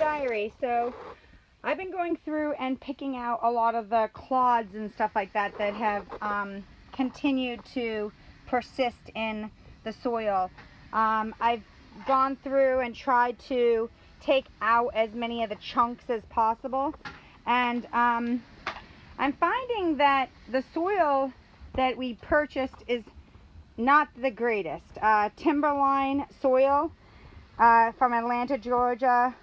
diary. So I've been going through and picking out a lot of the clods and stuff like that that have continued to persist in the soil. I've gone through and tried to take out as many of the chunks as possible, and I'm finding that the soil that we purchased is not the greatest. Timberline soil from Atlanta, Georgia.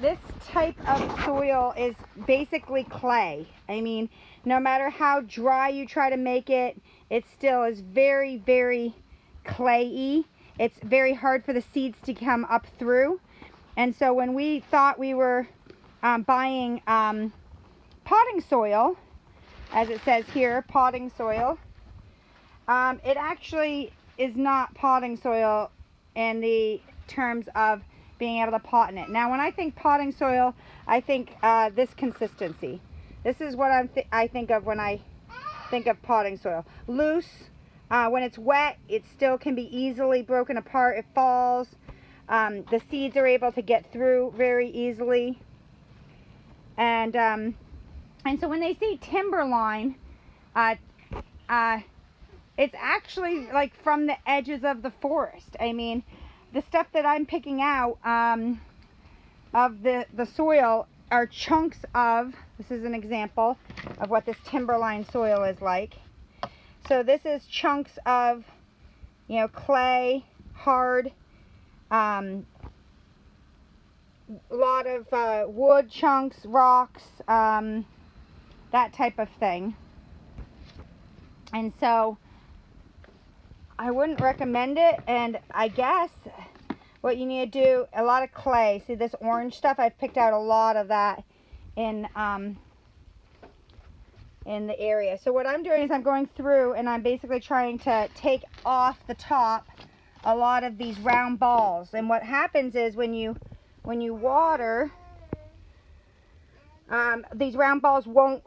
This type of soil is basically clay. I mean, no matter how dry you try to make it, it still is very, very clayey. It's very hard for the seeds to come up through. And so when we thought we were buying potting soil, as it says here, potting soil, it actually is not potting soil in the terms of being able to pot in it. Now, when I think potting soil, I think this consistency. This is what I think of when I think of potting soil. Loose. When it's wet, it still can be easily broken apart. It falls. The seeds are able to get through very easily. And so when they say timberline, it's actually like from the edges of the forest. I mean, the stuff that I'm picking out of the soil are chunks of, this is an example of what this timberline soil is like. So this is chunks of, you know, clay, hard, lot of wood chunks, rocks, that type of thing. And so I wouldn't recommend it. And I guess what you need to do, a lot of clay. See this orange stuff? I've picked out a lot of that in the area. So what I'm doing is I'm going through and I'm basically trying to take off the top a lot of these round balls. And what happens is when you water, these round balls won't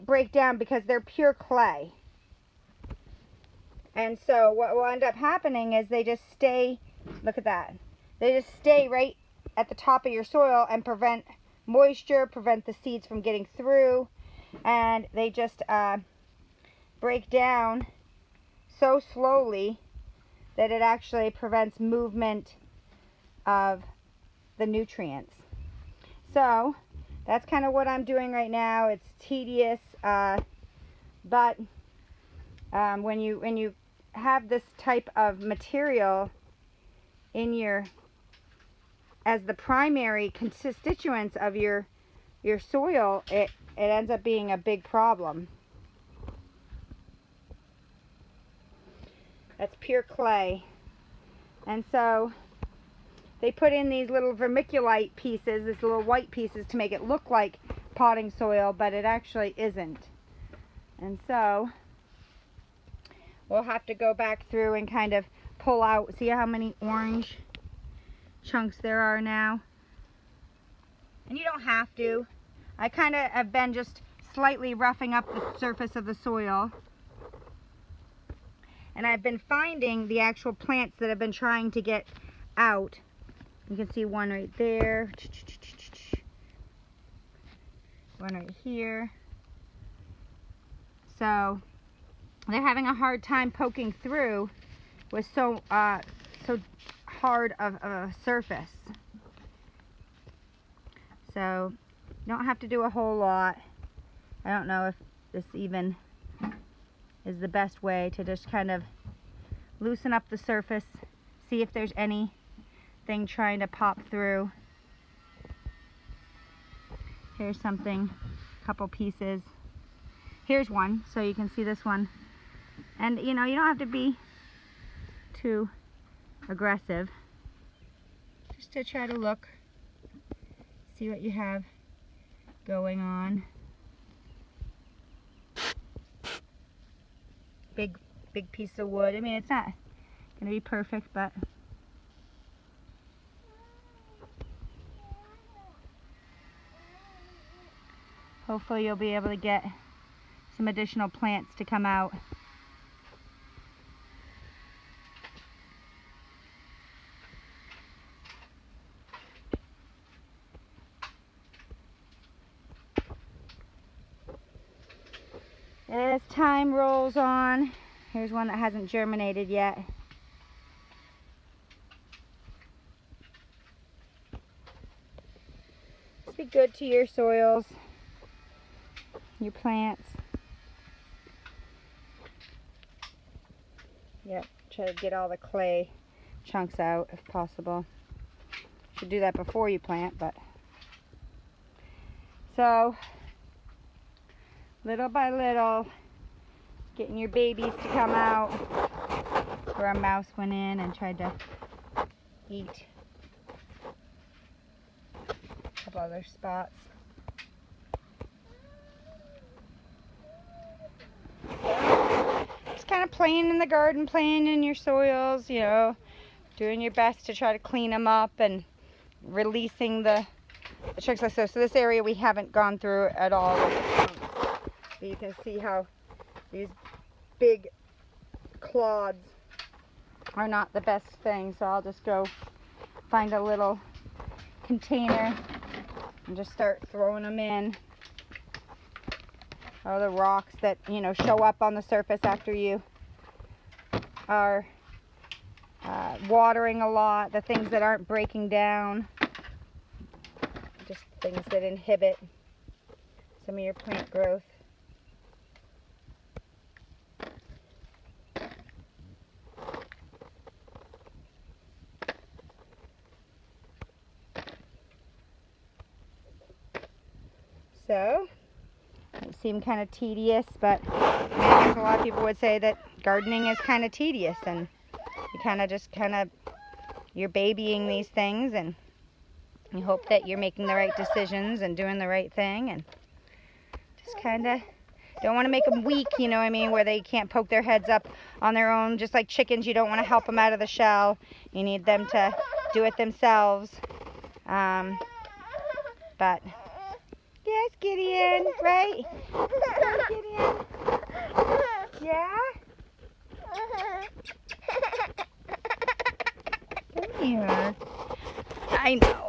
break down because they're pure clay. And so what will end up happening is they just stay, look at that, they just stay right at the top of your soil and prevent moisture, prevent the seeds from getting through, and they just break down so slowly that it actually prevents movement of the nutrients. So that's kind of what I'm doing right now. It's tedious, but when you have this type of material in your, as the primary constituents of your soil, it ends up being a big problem. That's pure clay. And so they put in these little vermiculite pieces, these little white pieces, to make it look like potting soil, but it actually isn't. And so we'll have to go back through and kind of pull out, see how many orange chunks there are now. And you don't have to. I kind of have been just slightly roughing up the surface of the soil. And I've been finding the actual plants that I've been trying to get out. You can see one right there. One right here. So they're having a hard time poking through with so hard of a surface. So you don't have to do a whole lot. I don't know if this even is the best way to just kind of loosen up the surface, see if there's anything trying to pop through. Here's something, a couple pieces. Here's one, so you can see this one. And you know, you don't have to be too aggressive. Just to try to look, see what you have going on. Big piece of wood. I mean, it's not gonna be perfect, but hopefully you'll be able to get some additional plants to come out. As time rolls on, here's one that hasn't germinated yet. Just be good to your soils, your plants. Yep, try to get all the clay chunks out if possible. Should do that before you plant, but. So, little by little, getting your babies to come out. Where a mouse went in and tried to eat a couple other spots. Just kind of playing in the garden, playing in your soils, you know, doing your best to try to clean them up and releasing the tricks like so. So this area we haven't gone through at all with the trunks. But you can see how these big clods are not the best thing. So I'll just go find a little container and just start throwing them in. Oh, the rocks that, you know, show up on the surface after you are watering a lot, the things that aren't breaking down, just things that inhibit some of your plant growth. So, it seemed kind of tedious, but I guess a lot of people would say that gardening is kind of tedious, and you you're babying these things, and you hope that you're making the right decisions and doing the right thing, and just kind of don't want to make them weak, you know what I mean, where they can't poke their heads up on their own. Just like chickens, you don't want to help them out of the shell. You need them to do it themselves. But yes, Gideon, right? Yes, Gideon. Yeah? Come here. I know.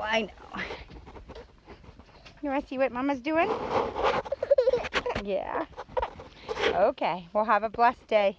You want to see what Mama's doing? Yeah. Okay. Well, have a blessed day.